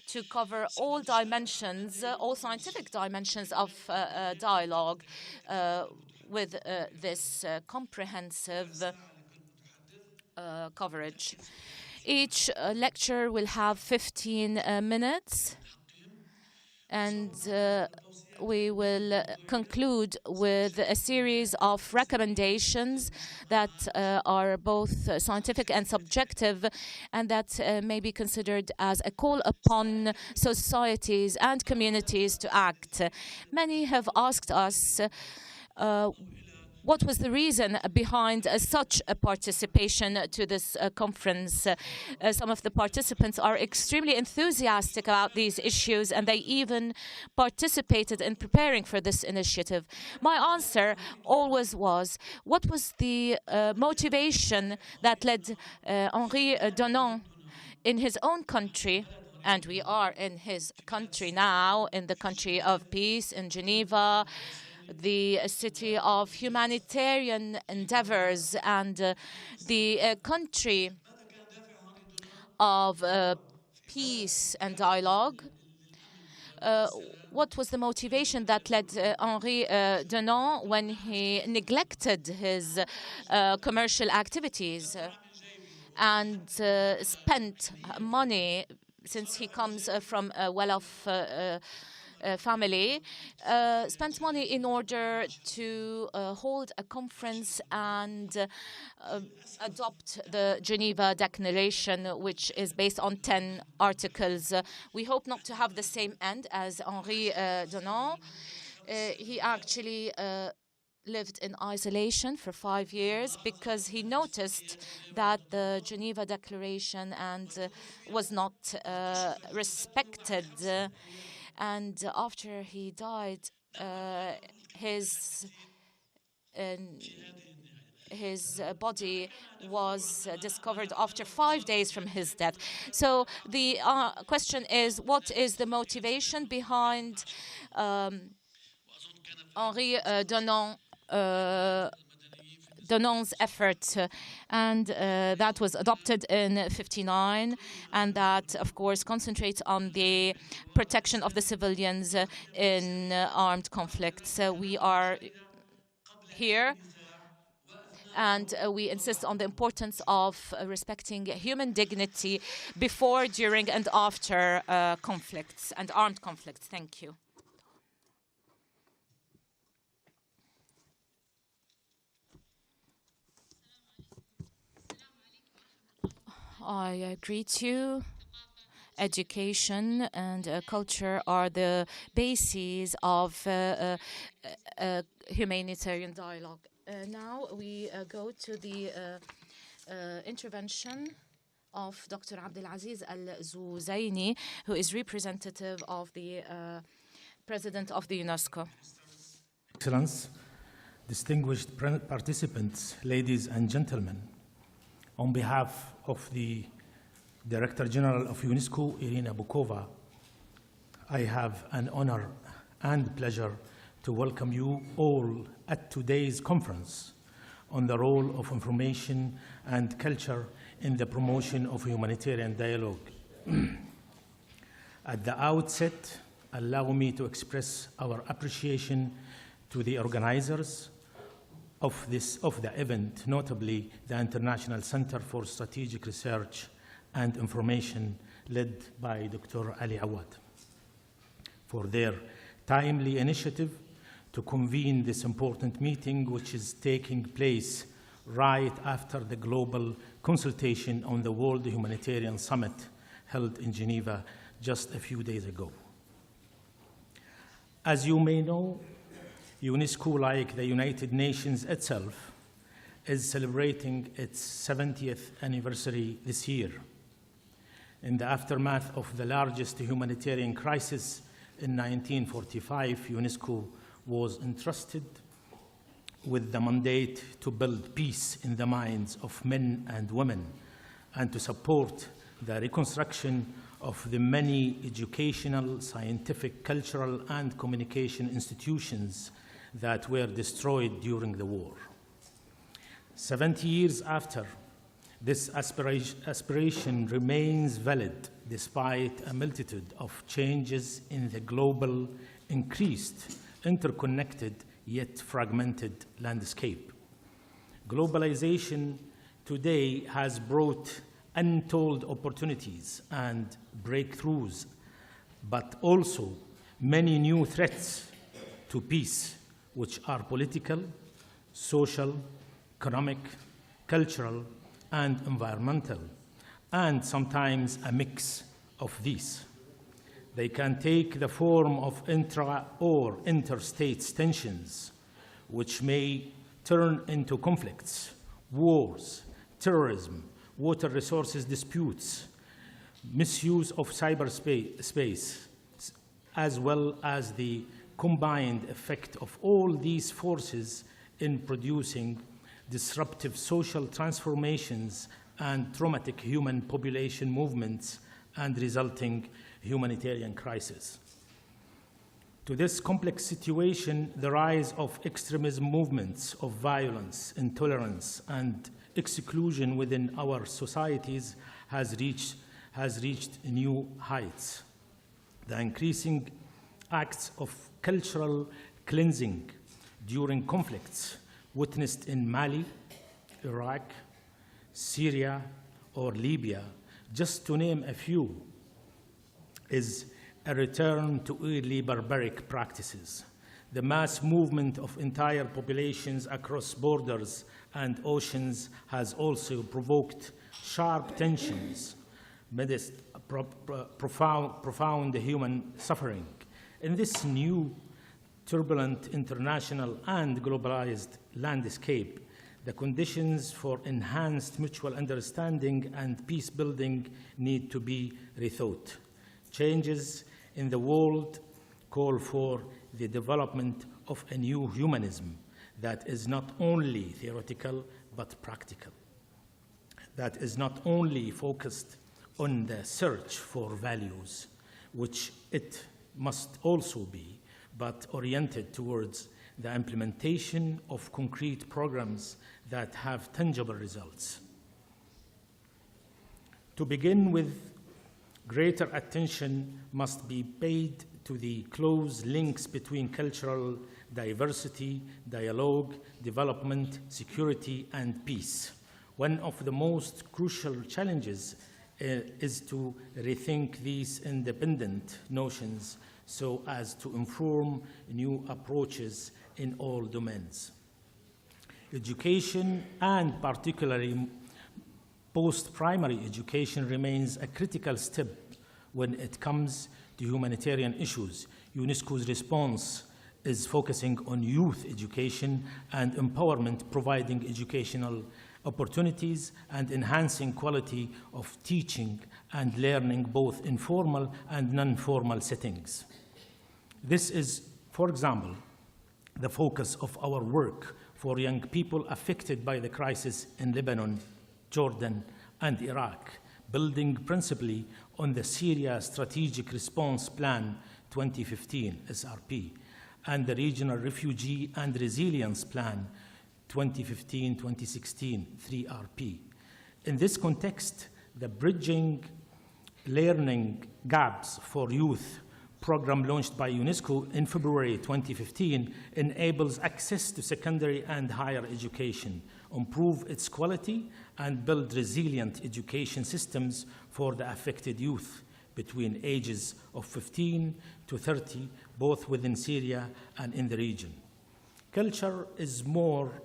to cover all dimensions, all scientific dimensions of dialogue with this comprehensive coverage. Each lecture will have 15 minutes, and we will conclude with a series of recommendations that are both scientific and subjective, and that may be considered as a call upon societies and communities to act. Many have asked us what was the reason behind such a participation to this conference. Some of the participants are extremely enthusiastic about these issues, and they even participated in preparing for this initiative. My answer always was, what was the motivation that led Henri Dunant in his own country, and we are in his country now, in the country of peace, in Geneva, the city of humanitarian endeavors, and the country of peace and dialogue. What was the motivation that led Henri Dunant when he neglected his commercial activities and spent money, since he comes from a well-off family, spent money in order to hold a conference and adopt the Geneva Declaration, which is based on 10 articles. We hope not to have the same end as Henri Dunant. He actually lived in isolation for 5 years because he noticed that the Geneva Declaration was not respected. And after he died, his body was discovered after 5 days from his death. So the question is, what is the motivation behind Henri Dunant's effort, and that was adopted in '59, and that, of course, concentrates on the protection of the civilians in armed conflicts. So we are here, and we insist on the importance of respecting human dignity before, during, and after conflicts and armed conflicts. Thank you. I greet you. Education and culture are the bases of humanitarian dialogue. Now we go to the intervention of Dr. Abdelaziz Al-Zuzaini, who is representative of the President of the UNESCO. Excellence, distinguished participants, ladies and gentlemen, on behalf of the Director General of UNESCO, Irina BOKOVA, I have an honor and pleasure to welcome you all at today's conference on the role of information and culture in the promotion of humanitarian dialogue. At the outset, allow me to express our appreciation to the organizers of the event, notably the International Center for Strategic Research and Information, led by Dr. Ali AWAD, for their timely initiative to convene this important meeting, which is taking place right after the global consultation on the World Humanitarian Summit held in Geneva just a few days ago. As you may know, UNESCO, like the United Nations itself, is celebrating its 70th anniversary this year. In the aftermath of the largest humanitarian crisis in 1945, UNESCO was entrusted with the mandate to build peace in the minds of men and women and to support the reconstruction of the many educational, scientific, cultural, and communication institutions that were destroyed during the war. 70 years after, This aspiration remains valid despite a multitude of changes in the global, increased, interconnected, yet fragmented landscape. Globalization today has brought untold opportunities and breakthroughs, but also many new threats to peace, which are political, social, economic, cultural, and environmental, and sometimes a mix of these. They can take the form of intra or interstate tensions, which may turn into conflicts, wars, terrorism, water resources disputes, misuse of cyberspace, as well as the combined effect of all these forces in producing disruptive social transformations and traumatic human population movements and resulting humanitarian crisis. To this complex situation, the rise of extremism movements of violence, intolerance, and exclusion within our societies has reached new heights. The increasing acts of cultural cleansing during conflicts witnessed in Mali, Iraq, Syria, or Libya, just to name a few, is a return to early barbaric practices. The mass movement of entire populations across borders and oceans has also provoked sharp tensions amidst profound human suffering. In this new, turbulent international and globalized landscape, the conditions for enhanced mutual understanding and peace building need to be rethought. Changes in the world call for the development of a new humanism that is not only theoretical but practical, that is not only focused on the search for values, which it must also be, but oriented towards the implementation of concrete programs that have tangible results. To begin with, greater attention must be paid to the close links between cultural diversity, dialogue, development, security, and peace. One of the most crucial challenges is to rethink these independent notions so as to inform new approaches in all domains. Education, and particularly post-primary education, remains a critical step when it comes to humanitarian issues. UNESCO's response is focusing on youth education and empowerment, providing educational opportunities and enhancing quality of teaching and learning, both in formal and non-formal settings. This is, for example, the focus of our work for young people affected by the crisis in Lebanon, Jordan, and Iraq, building principally on the Syria Strategic Response Plan 2015, SRP, and the Regional Refugee and Resilience Plan 2015-2016, 3RP. In this context, the Bridging Learning Gaps for Youth program launched by UNESCO in February 2015 enables access to secondary and higher education, improve its quality, and build resilient education systems for the affected youth between ages of 15 to 30, both within Syria and in the region. Culture is more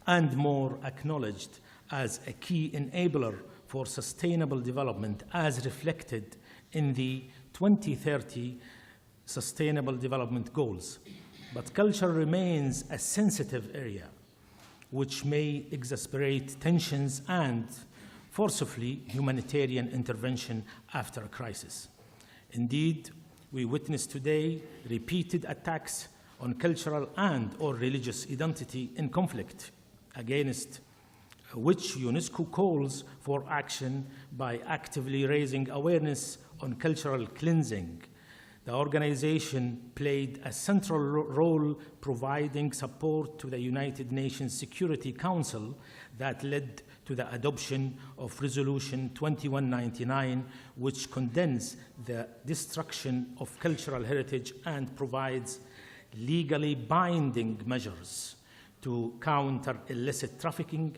and more acknowledged as a key enabler for sustainable development, as reflected in the 2030 Sustainable Development Goals. But culture remains a sensitive area, which may exacerbate tensions and forcefully humanitarian intervention after a crisis. Indeed, we witness today repeated attacks on cultural and or religious identity in conflict, against which UNESCO calls for action by actively raising awareness on cultural cleansing. The organization played a central role providing support to the United Nations Security Council that led to the adoption of Resolution 2199, which condemns the destruction of cultural heritage and provides legally binding measures to counter illicit trafficking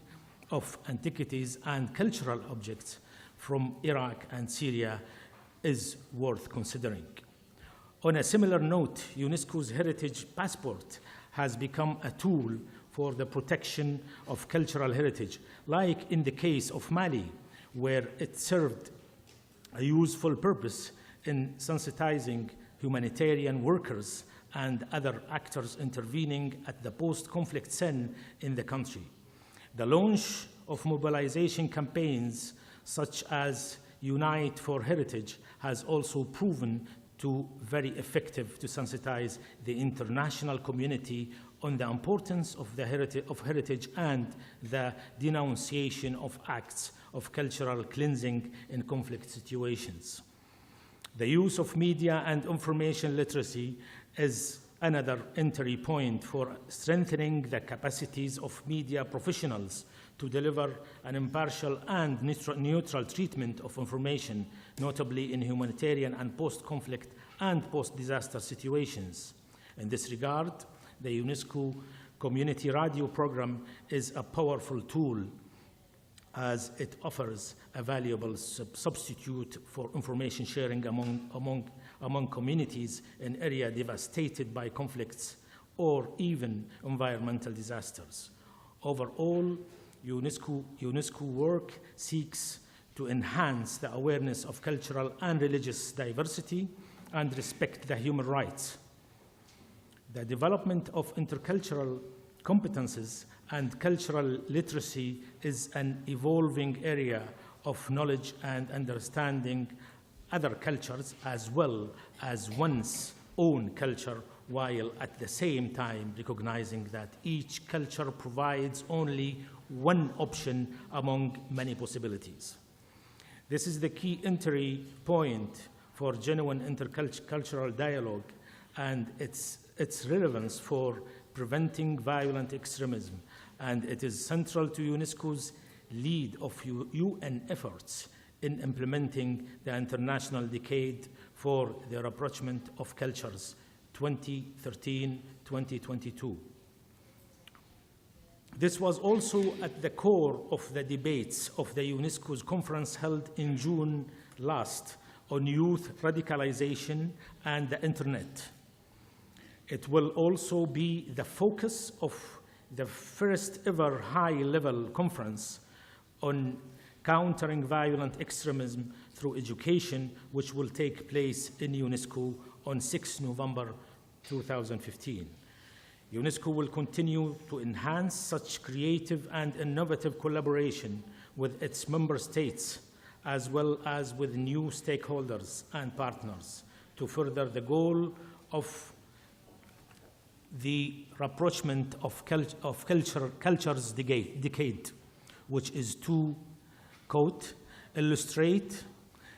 of antiquities and cultural objects from Iraq and Syria, is worth considering. On a similar note, UNESCO's Heritage Passport has become a tool for the protection of cultural heritage, like in the case of Mali, where it served a useful purpose in sensitizing humanitarian workers and other actors intervening at the post-conflict scene in the country. The launch of mobilization campaigns such as Unite for Heritage has also proven to very effective to sensitize the international community on the importance of heritage and the denunciation of acts of cultural cleansing in conflict situations. The use of media and information literacy is another entry point for strengthening the capacities of media professionals to deliver an impartial and neutral treatment of information, notably in humanitarian and post-conflict and post-disaster situations. In this regard, the UNESCO Community Radio Program is a powerful tool as it offers a valuable substitute for information sharing among communities in areas devastated by conflicts or even environmental disasters. Overall, UNESCO work seeks to enhance the awareness of cultural and religious diversity and respect the human rights. The development of intercultural competences and cultural literacy is an evolving area of knowledge and understanding other cultures as well as one's own culture, while at the same time recognizing that each culture provides only one option among many possibilities. This is the key entry point for genuine intercultural dialogue and its relevance for preventing violent extremism, and it is central to UNESCO's lead of UN efforts in implementing the International Decade for the Rapprochement of Cultures 2013-2022. This was also at the core of the debates of the UNESCO's conference held in June last on youth radicalization and the internet. It will also be the focus of the first ever high-level conference on countering violent extremism through education, which will take place in UNESCO on 6 November 2015. UNESCO will continue to enhance such creative and innovative collaboration with its member states, as well as with new stakeholders and partners, to further the goal of the rapprochement of cultures decade, which is to, quote, illustrate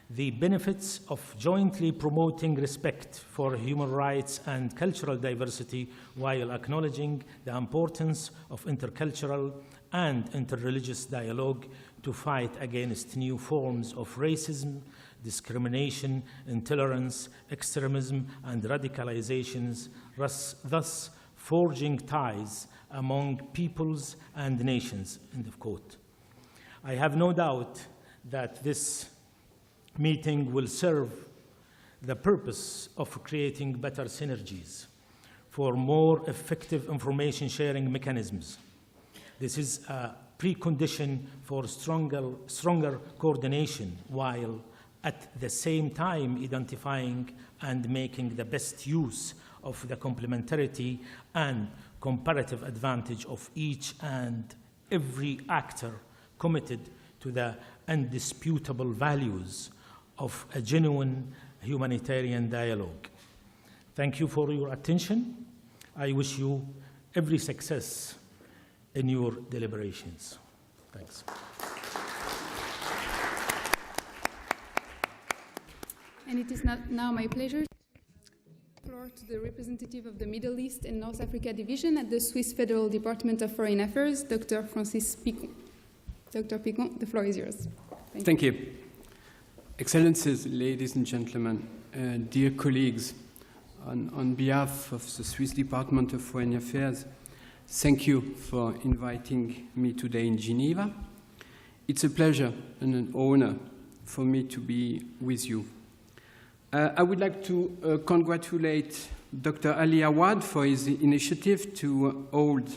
the benefits of jointly promoting respect for human rights and cultural diversity while acknowledging the importance of intercultural and interreligious dialogue to fight against new forms of racism, discrimination, intolerance, extremism, and radicalizations, thus forging ties among peoples and nations, end of quote. I have no doubt that this meeting will serve the purpose of creating better synergies for more effective information sharing mechanisms. This is a precondition for stronger coordination, while at the same time identifying and making the best use of the complementarity and comparative advantage of each and every actor committed to the indisputable values of a genuine humanitarian dialogue. Thank you for your attention. I wish you every success in your deliberations. Thanks. And it is now my pleasure to give the floor to the representative of the Middle East and North Africa Division at the Swiss Federal Department of Foreign Affairs, Dr. Francis Picon. Dr. Picon, the floor is yours. Thank you. Excellencies, ladies and gentlemen, dear colleagues, on behalf of the Swiss Department of Foreign Affairs, thank you for inviting me today in Geneva. It's a pleasure and an honor for me to be with you. I would like to congratulate Dr. Ali AWAD for his initiative to hold